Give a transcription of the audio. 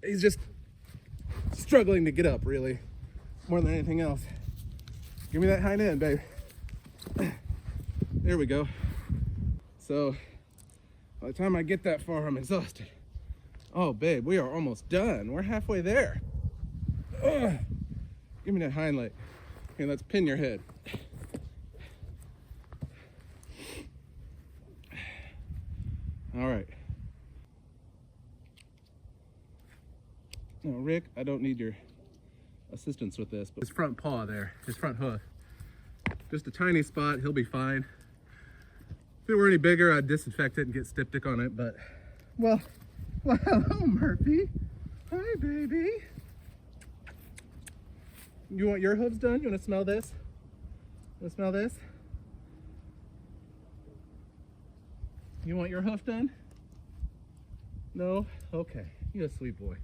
He's just struggling to get up, really, more than anything else. Give me that hind end, babe. There we go. So by the time I get that far, I'm exhausted. Oh, babe, we are almost done. We're halfway there. Ugh. Give me that hind leg. Okay, let's pin your head. All right. Now, Rick, I don't need your assistance with this, but his front paw there, his front hoof, just a tiny spot, he'll be fine. If it were any bigger, I'd disinfect it and get styptic on it, but, well, hello, Murphy. Hi, baby. You want your hooves done? You want to smell this? Want to smell this? You want your hoof done? No? Okay. You're a sweet boy.